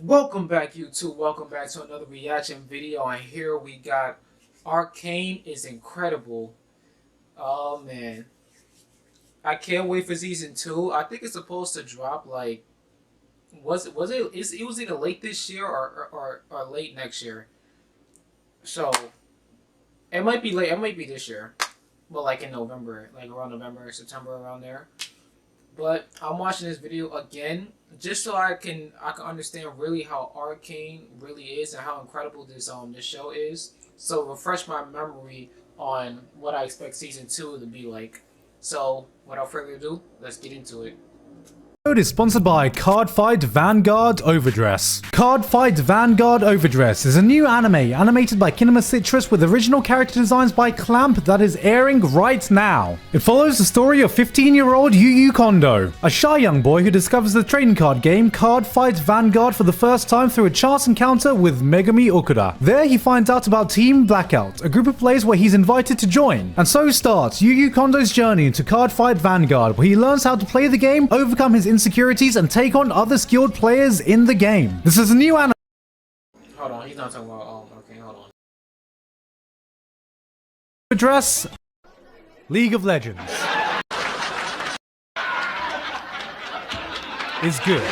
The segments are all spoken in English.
Welcome back, YouTube. Welcome back to another reaction video. And here we got Arcane is incredible. Oh man, I can't wait for season 2. I think it's supposed to drop like it was either late this year or late next year. So it might be late. It might be this year, but like in November, like around November, September, around there. But I'm watching this video again just so I can understand really how Arcane really is and how incredible this show is. So refresh my memory on what I expect season 2 to be like. So without further ado, let's get into it. This episode is sponsored by Cardfight Vanguard Overdress. Cardfight Vanguard Overdress is a new anime animated by Kintarrr Citrus with original character designs by Clamp that is airing right now. It follows the story of 15-year-old Yu Kondo, a shy young boy who discovers the trading card game Cardfight Vanguard for the first time through a chance encounter with Megami Okuda. There he finds out about Team Blackout, a group of players where he's invited to join. And so starts Yu Kondo's journey into Cardfight Vanguard, where he learns how to play the game, overcome his insecurities, and take on other skilled players in the game. This is a new anime. Hold on, he's not talking about okay, hold on. Address League of Legends is good.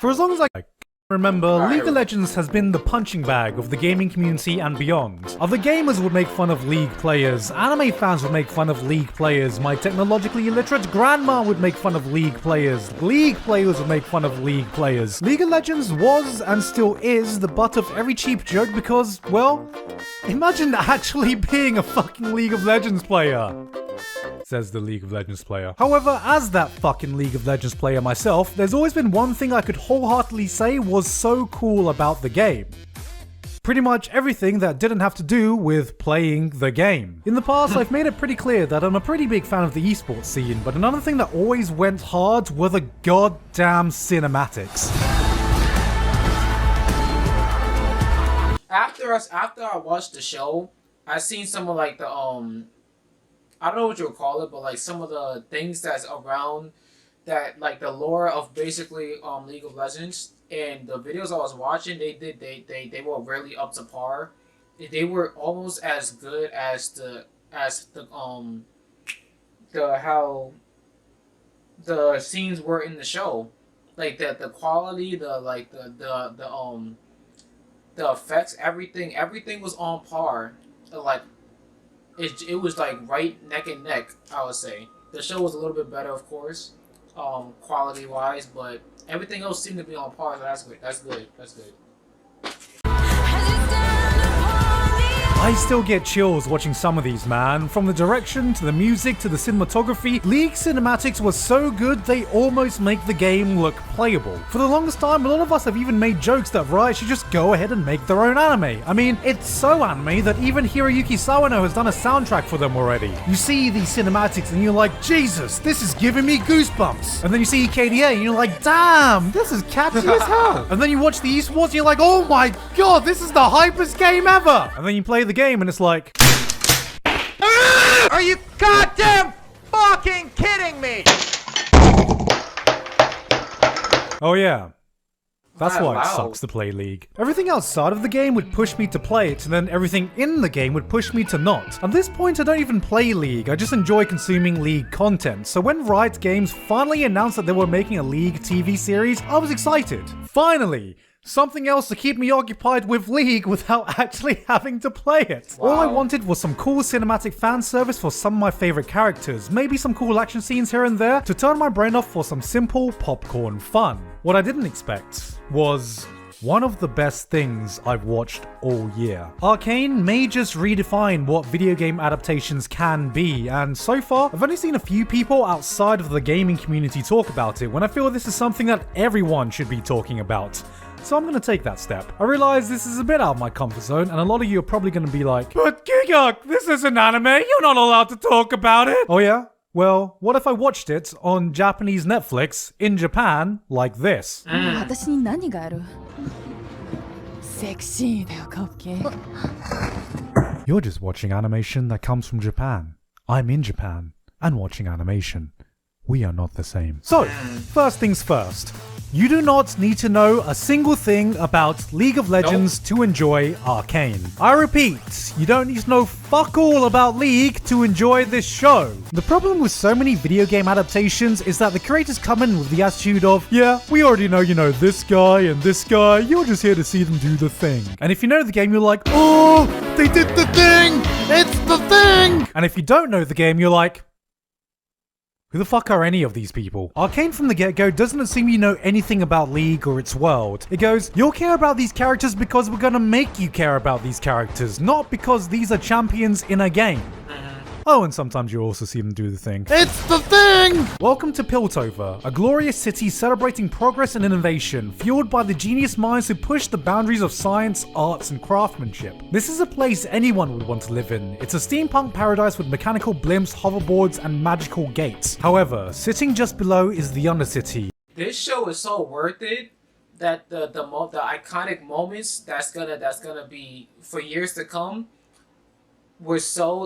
For as long as I remember, League of Legends has been the punching bag of the gaming community and beyond. Other gamers would make fun of League players, anime fans would make fun of League players, my technologically illiterate grandma would make fun of League players would make fun of League players. League of Legends was, and still is, the butt of every cheap joke because, well, imagine actually being a fucking League of Legends player. Says the League of Legends player. However, as that fucking League of Legends player myself, there's always been one thing I could wholeheartedly say was so cool about the game. Pretty much everything that didn't have to do with playing the game. In the past, I've made it pretty clear that I'm a pretty big fan of the esports scene, but another thing that always went hard were the goddamn cinematics. After I watched the show, I seen some of like the I don't know what you would call it, but like some of the things that's around that, like the lore of basically League of Legends, and the videos I was watching, they were really up to par. They were almost as good as the how the scenes were in the show, like the quality, the effects, everything was on par. Like it was like right neck and neck, I would say. The show was a little bit better, of course, quality wise, but everything else seemed to be on par. So that's good. That's good. That's good. I still get chills watching some of these, man. From the direction, to the music, to the cinematography, League cinematics was so good they almost make the game look playable. For the longest time, a lot of us have even made jokes that Riot should just go ahead and make their own anime. I mean, it's so anime that even Hiroyuki Sawano has done a soundtrack for them already. You see these cinematics and you're like, Jesus, this is giving me goosebumps. And then you see KDA and you're like, damn, this is catchy as hell. And then you watch the esports and you're like, oh my god, this is the hypest game ever. And then you play the game and it's like, are you goddamn fucking kidding me? oh yeah. That's why Wow. it sucks to play League. Everything outside of the game would push me to play it, and then everything in the game would push me to not. At this point, I don't even play League, I just enjoy consuming League content. So when Riot Games finally announced that they were making a League TV series, I was excited. Finally! Something else to keep me occupied with League without actually having to play it. Wow. All I wanted was some cool cinematic fan service for some of my favorite characters, maybe some cool action scenes here and there to turn my brain off for some simple popcorn fun. What I didn't expect was one of the best things I've watched all year. Arcane may just redefine what video game adaptations can be, and so far, I've only seen a few people outside of the gaming community talk about it when I feel this is something that everyone should be talking about. So I'm gonna take that step. I realize this is a bit out of my comfort zone, and a lot of you are probably gonna be like, but Gigok, this is an anime, you're not allowed to talk about it! Oh yeah? Well, what if I watched it on Japanese Netflix in Japan like this? 私に何があるセクシーだよ、カッケー。 You're just watching animation that comes from Japan. I'm in Japan and watching animation. We are not the same. So, first things first. You do not need to know a single thing about League of Legends to enjoy Arcane. I repeat, you don't need to know fuck all about League to enjoy this show. The problem with so many video game adaptations is that the creators come in with the attitude of, yeah, we already know, this guy and this guy, you're just here to see them do the thing. And if you know the game, you're like, oh, they did the thing! It's the thing! And if you don't know the game, you're like, who the fuck are any of these people? Arcane from the get-go doesn't assume you know anything about League or its world. It goes, you'll care about these characters because we're gonna make you care about these characters, not because these are champions in a game. Oh, and sometimes you also see them do the thing. It's the thing! Welcome to Piltover, a glorious city celebrating progress and innovation, fueled by the genius minds who push the boundaries of science, arts, and craftsmanship. This is a place anyone would want to live in. It's a steampunk paradise with mechanical blimps, hoverboards, and magical gates. However, sitting just below is the Undercity. This show is so worth it that the iconic moments that's gonna be for years to come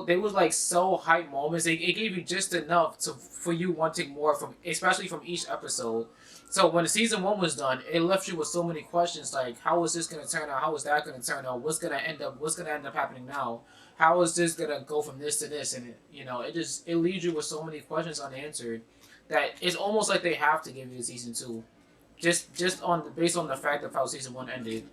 they was like so hype moments. It gave you just enough for you wanting more from, especially from each episode. So when the season 1 was done, it left you with so many questions like, how is this gonna turn out? How is that gonna turn out? What's gonna end up happening now? How is this gonna go from this to this? And it leaves you with so many questions unanswered that it's almost like they have to give you a season 2, just based on the fact of how season 1 ended.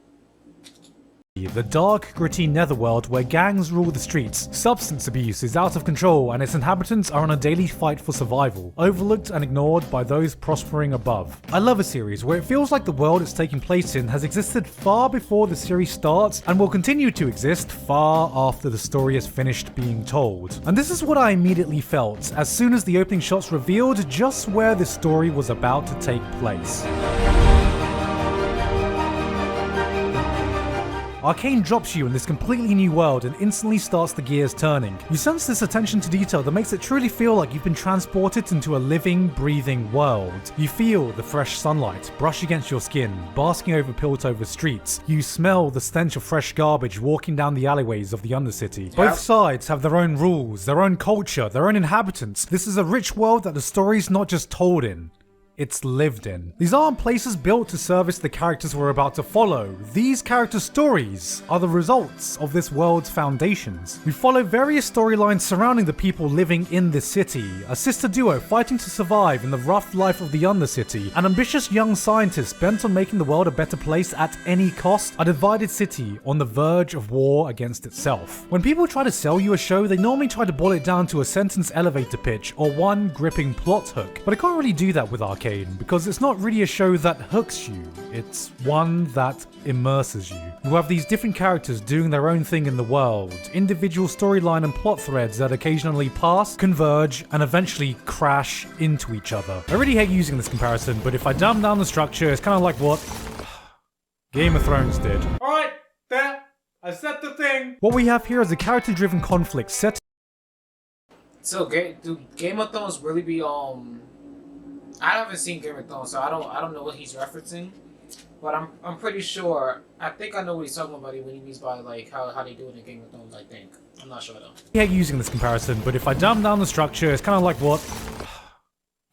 The dark, gritty netherworld where gangs rule the streets, substance abuse is out of control, and its inhabitants are on a daily fight for survival, overlooked and ignored by those prospering above. I love a series where it feels like the world it's taking place in has existed far before the series starts and will continue to exist far after the story is finished being told. And this is what I immediately felt as soon as the opening shots revealed just where the story was about to take place. Arcane drops you in this completely new world and instantly starts the gears turning. You sense this attention to detail that makes it truly feel like you've been transported into a living, breathing world. You feel the fresh sunlight brush against your skin, basking over Piltover streets. You smell the stench of fresh garbage walking down the alleyways of the Undercity. Both sides have their own rules, their own culture, their own inhabitants. This is a rich world that the story's not just told in, it's lived in. These aren't places built to service the characters we're about to follow. These character stories are the results of this world's foundations. We follow various storylines surrounding the people living in this city. A sister duo fighting to survive in the rough life of the Undercity. An ambitious young scientist bent on making the world a better place at any cost. A divided city on the verge of war against itself. When people try to sell you a show, they normally try to boil it down to a sentence elevator pitch or one gripping plot hook. But I can't really do that with Arcane, because it's not really a show that hooks you, it's one that immerses you. You have these different characters doing their own thing in the world, individual storyline and plot threads that occasionally pass, converge, and eventually crash into each other. I really hate using this comparison, but if I dumb down the structure, it's kind of like what Game of Thrones did. Alright, there, I said the thing. What we have here is a character-driven conflict set. So do Game of Thrones really be I haven't seen Game of Thrones, so I don't know what he's referencing, but I'm pretty sure. I think I know what he's talking about when he means by like how they do it in Game of Thrones. I think I'm not sure though. I hate using this comparison, but if I dumb down the structure, it's kind of like what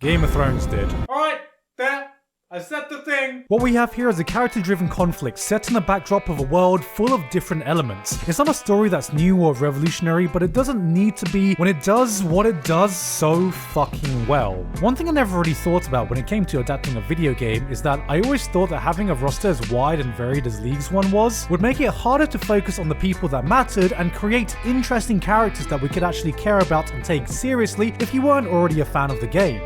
Game of Thrones did. All right, there. I said the thing. What we have here is a character-driven conflict set in the backdrop of a world full of different elements. It's not a story that's new or revolutionary, but it doesn't need to be when it does what it does so fucking well. One thing I never really thought about when it came to adapting a video game is that I always thought that having a roster as wide and varied as League's one was would make it harder to focus on the people that mattered and create interesting characters that we could actually care about and take seriously if you weren't already a fan of the game.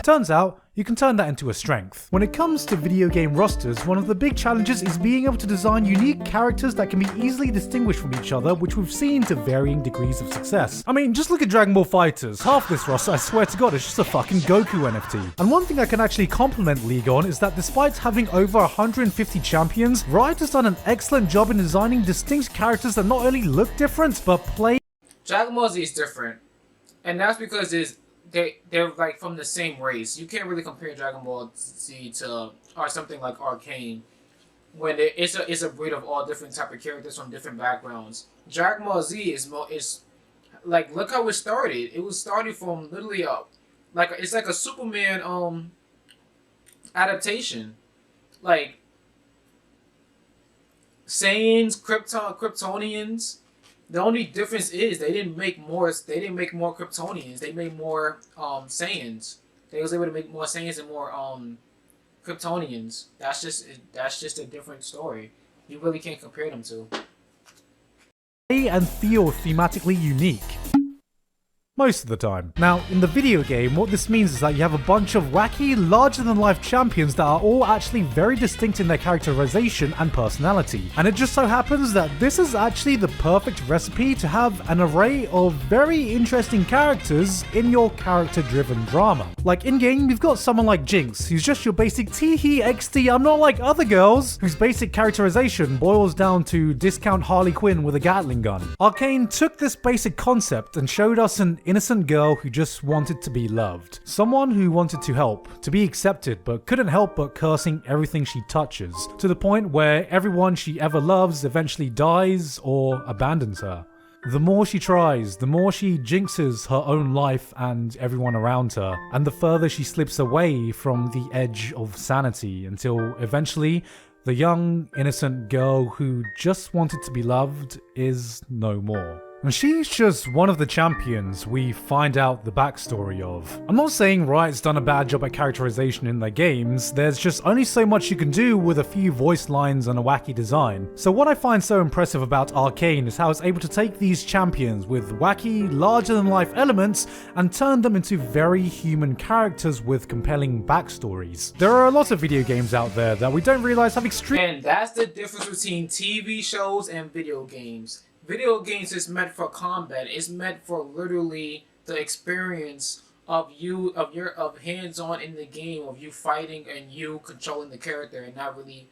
Turns out, you can turn that into a strength. When it comes to video game rosters, one of the big challenges is being able to design unique characters that can be easily distinguished from each other, which we've seen to varying degrees of success. I mean, just look at Dragon Ball FighterZ. Half this roster, I swear to God, is just a fucking Goku NFT. And one thing I can actually compliment League on is that despite having over 150 champions, Riot has done an excellent job in designing distinct characters that not only look different, but play. Dragon Ball Z is different, and that's because they're like from the same race. You can't really compare Dragon Ball Z to or something like Arcane, when it's a breed of all different type of characters from different backgrounds. Dragon Ball Z is like, look how it started. It was started from literally it's like a Superman adaptation. like Saiyans, Kryptonians. The only difference is they didn't make more. They didn't make more Kryptonians. They made more Saiyans. They was able to make more Saiyans and more Kryptonians. That's just a different story. You really can't compare them to. And feel thematically unique. Most of the time. Now, in the video game, what this means is that you have a bunch of wacky, larger-than-life champions that are all actually very distinct in their characterization and personality. And it just so happens that this is actually the perfect recipe to have an array of very interesting characters in your character-driven drama. Like in-game, you've got someone like Jinx, who's just your basic tee-hee XD, I'm not like other girls, whose basic characterization boils down to discount Harley Quinn with a Gatling gun. Arcane took this basic concept and showed us an innocent girl who just wanted to be loved. Someone who wanted to help, to be accepted, but couldn't help but cursing everything she touches, to the point where everyone she ever loves eventually dies or abandons her. The more she tries, the more she jinxes her own life and everyone around her, and the further she slips away from the edge of sanity until eventually the young, innocent girl who just wanted to be loved is no more. And she's just one of the champions we find out the backstory of. I'm not saying Riot's done a bad job at characterization in their games, there's just only so much you can do with a few voice lines and a wacky design. So what I find so impressive about Arcane is how it's able to take these champions with wacky, larger-than-life elements and turn them into very human characters with compelling backstories. There are a lot of video games out there that we don't realize have extreme— And that's the difference between TV shows and video games. Video games is meant for combat. It's meant for literally the experience of hands-on in the game, of you fighting and you controlling the character and not really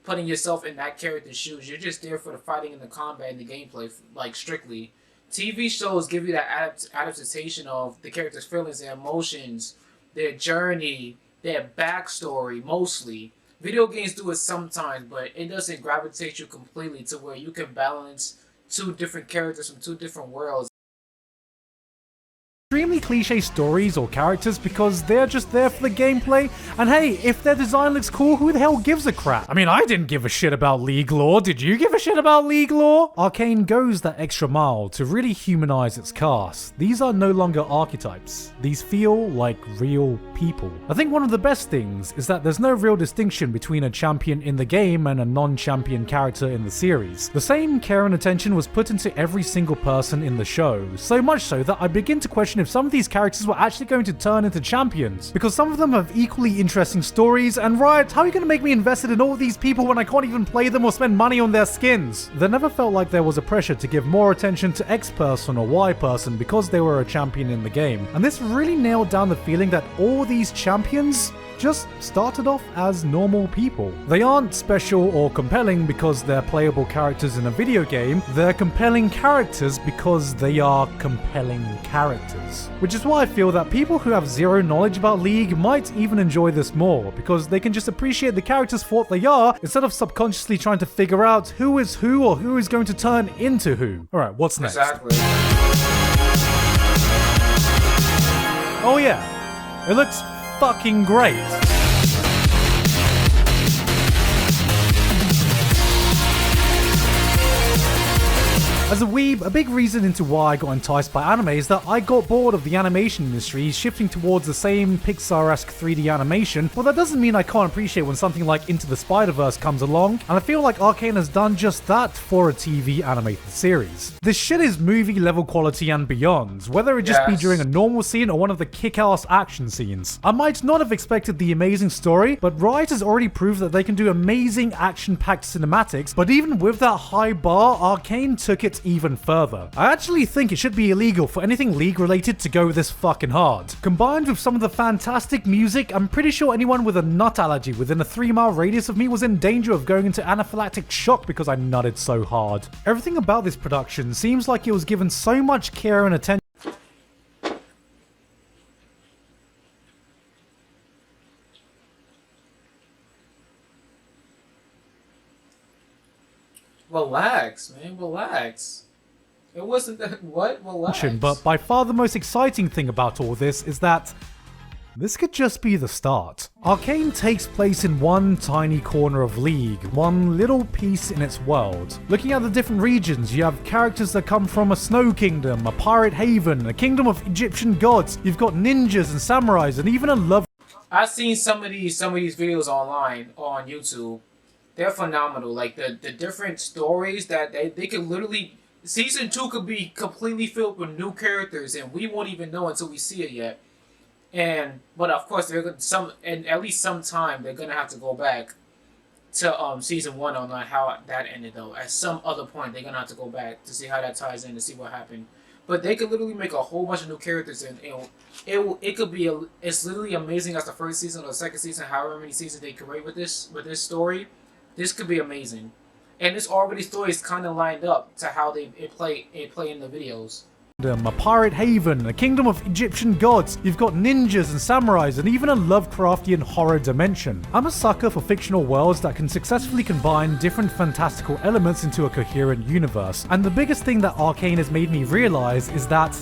putting yourself in that character's shoes. You're just there for the fighting and the combat and the gameplay, like strictly. TV shows give you that adaptation of the character's feelings, their emotions, their journey, their backstory, mostly. Video games do it sometimes, but it doesn't gravitate you completely to where you can balance two different characters from two different worlds. Extremely cliche stories or characters because they're just there for the gameplay, and hey, if their design looks cool, who the hell gives a crap? I mean, I didn't give a shit about League lore, did you give a shit about League lore? Arcane goes that extra mile to really humanize its cast. These are no longer archetypes, these feel like real people. I think one of the best things is that there's no real distinction between a champion in the game and a non-champion character in the series. The same care and attention was put into every single person in the show, so much so that I begin to question if some of these characters were actually going to turn into champions, because some of them have equally interesting stories, and Riot, how are you going to make me invested in all these people when I can't even play them or spend money on their skins? There never felt like there was a pressure to give more attention to X person or Y person because they were a champion in the game, and this really nailed down the feeling that all these champions just started off as normal people. They aren't special or compelling because they're playable characters in a video game, they're compelling characters because they are compelling characters. Which is why I feel that people who have zero knowledge about League might even enjoy this more, because they can just appreciate the characters for what they are, instead of subconsciously trying to figure out who is who or who is going to turn into who. Alright, what's next? Exactly. Oh yeah, it looks fucking great. As a weeb, a big reason into why I got enticed by anime is that I got bored of the animation industry shifting towards the same Pixar-esque 3D animation, but that doesn't mean I can't appreciate when something like Into the Spider-Verse comes along, and I feel like Arcane has done just that for a TV animated series. This shit is movie level quality and beyond, whether it just be during a normal scene or one of the kick-ass action scenes. I might not have expected the amazing story, but Riot has already proved that they can do amazing action-packed cinematics, but even with that high bar, Arcane took it even further. I actually think it should be illegal for anything League related to go this fucking hard. Combined with some of the fantastic music, I'm pretty sure anyone with a nut allergy within a 3-mile radius of me was in danger of going into anaphylactic shock because I nutted so hard. Everything about this production seems like it was given so much care and attention. Relax, man, relax. It wasn't that, what? Relax. But by far the most exciting thing about all this is that This could just be the start. Arcane takes place in one tiny corner of League, one little piece in its world. Looking at the different regions, you have characters that come from a snow kingdom, a pirate haven, a kingdom of Egyptian gods, you've got ninjas and samurais, and even a love. I've seen some of these videos online on YouTube. They're phenomenal. Like the different stories that they could literally, season 2 could be completely filled with new characters and we won't even know until we see it yet. But of course they're gonna at least sometime they're gonna have to go back to season 1 on how that ended though. At some other point they're gonna have to go back to see how that ties in, to see what happened. But they could literally make a whole bunch of new characters and it could be it's literally amazing as the first season or the second season, however many seasons they create with this story. This could be amazing, and this already story is kind of lined up to how it play in the videos. A pirate haven, a kingdom of Egyptian gods, you've got ninjas and samurais, and even a Lovecraftian horror dimension. I'm a sucker for fictional worlds that can successfully combine different fantastical elements into a coherent universe. And the biggest thing that Arcane has made me realize is that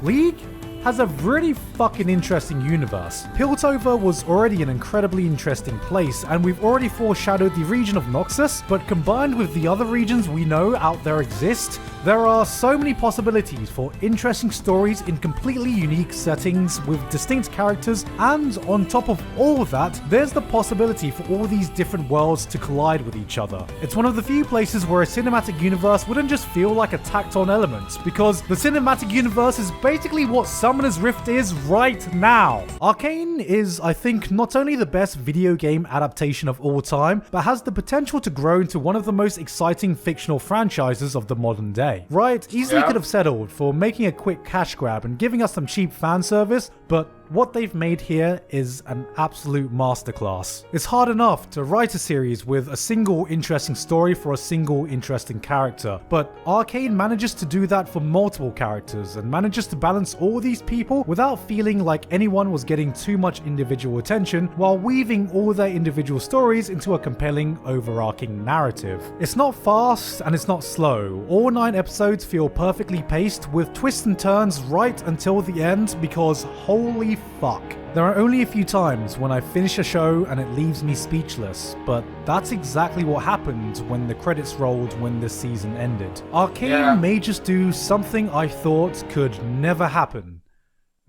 League has a really fucking interesting universe. Piltover was already an incredibly interesting place, and we've already foreshadowed the region of Noxus, but combined with the other regions we know out there exist, there are so many possibilities for interesting stories in completely unique settings with distinct characters, and on top of all of that, there's the possibility for all these different worlds to collide with each other. It's one of the few places where a cinematic universe wouldn't just feel like a tacked on element, because the cinematic universe is basically what Summoner's Rift is right now. Arcane is, I think, not only the best video game adaptation of all time, but has the potential to grow into one of the most exciting fictional franchises of the modern day. Riot easily could have settled for making a quick cash grab and giving us some cheap fan service, but what they've made here is an absolute masterclass. It's hard enough to write a series with a single interesting story for a single interesting character, but Arcane manages to do that for multiple characters and manages to balance all these people without feeling like anyone was getting too much individual attention while weaving all their individual stories into a compelling overarching narrative. It's not fast and it's not slow. All 9 episodes feel perfectly paced with twists and turns right until the end, because holy fuck. There are only a few times when I finish a show and it leaves me speechless, but that's exactly what happened when the credits rolled when this season ended. Arcane may just do something I thought could never happen.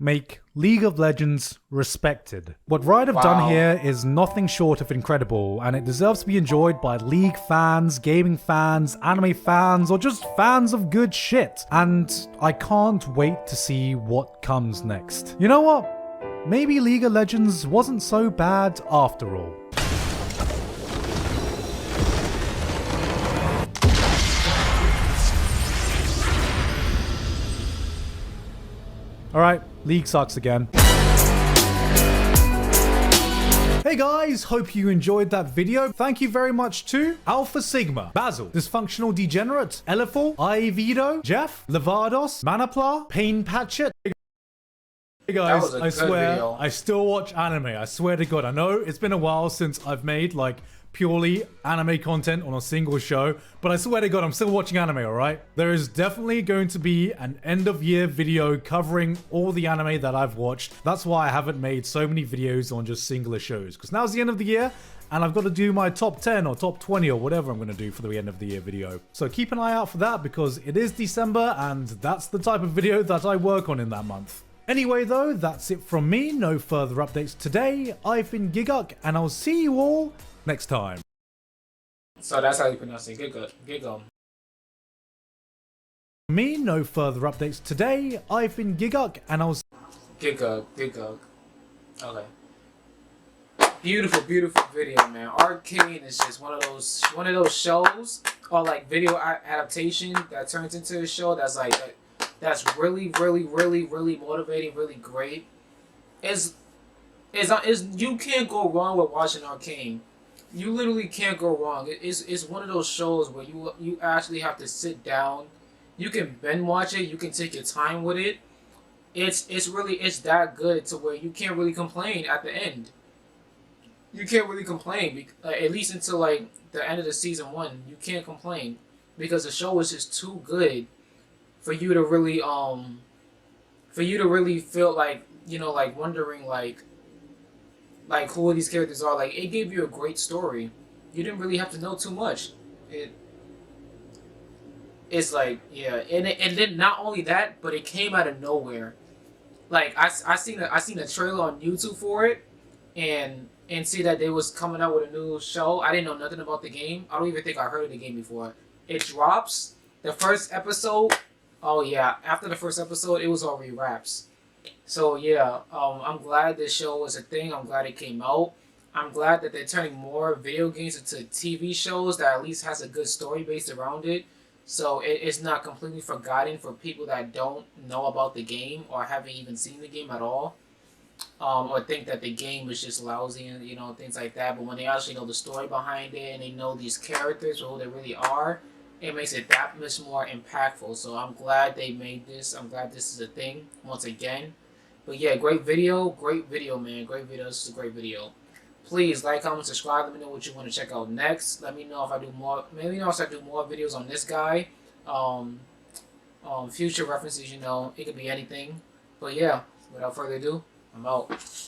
Make League of Legends respected. What Riot have done here is nothing short of incredible, and it deserves to be enjoyed by League fans, gaming fans, anime fans, or just fans of good shit. And I can't wait to see what comes next. You know what? Maybe League of Legends wasn't so bad after all. Alright, League sucks again. Hey guys, hope you enjoyed that video. Thank you very much to Alpha Sigma, Basil, Dysfunctional Degenerate, Elifal, Ivido, Jeff, Levados, Manapla, Pain Patchet. Hey guys, I swear, video. I still watch anime. I swear to God. I know it's been a while since I've made like purely anime content on a single show, but I swear to God, I'm still watching anime, alright? There is definitely going to be an end of year video covering all the anime that I've watched. That's why I haven't made so many videos on just singular shows, because now's the end of the year, and I've got to do my top 10 or top 20 or whatever I'm going to do for the end of the year video. So keep an eye out for that, because it is December, and that's the type of video that I work on in that month. Anyway though, that's it from me. No further updates today. I've been Giguk, and I'll see you all next time. So that's how you pronounce it. Gigum. Me, no further updates today. I've been Giguk, and I'll Gigug. Okay. Beautiful, beautiful video, man. Arcane is just one of those shows or like video adaptation that turns into a show that's like that's really, really, really, really motivating, really great. Is you can't go wrong with watching Arcane. You literally can't go wrong. It's one of those shows where you actually have to sit down. You can binge watch it. You can take your time with it. It's that good to where you can't really complain at the end. You can't really complain, at least until like the end of the season 1. You can't complain because the show is just too good for you to really feel like, you know, like wondering like like who these characters are. Like it gave you a great story. You didn't really have to know too much. It's like, yeah, and then not only that, but it came out of nowhere. Like I seen a trailer on YouTube for it, and see that they was coming out with a new show. I didn't know nothing about the game. I don't even think I heard of the game before. It drops the first episode. Oh yeah, after the first episode, it was already wraps. So yeah, I'm glad this show was a thing. I'm glad it came out. I'm glad that they're turning more video games into TV shows that at least has a good story based around it. So it's not completely forgotten for people that don't know about the game or haven't even seen the game at all, or think that the game is just lousy and things like that. But when they actually know the story behind it and they know these characters or who they really are, it makes it that much more impactful. So I'm glad they made this. I'm glad this is a thing once again. But yeah, great video, man, great video. This is a great video. Please like, comment, subscribe. Let me know what you want to check out next. Let me know if I do more. Maybe if I do more videos on this guy. Future references, it could be anything. But yeah, without further ado, I'm out.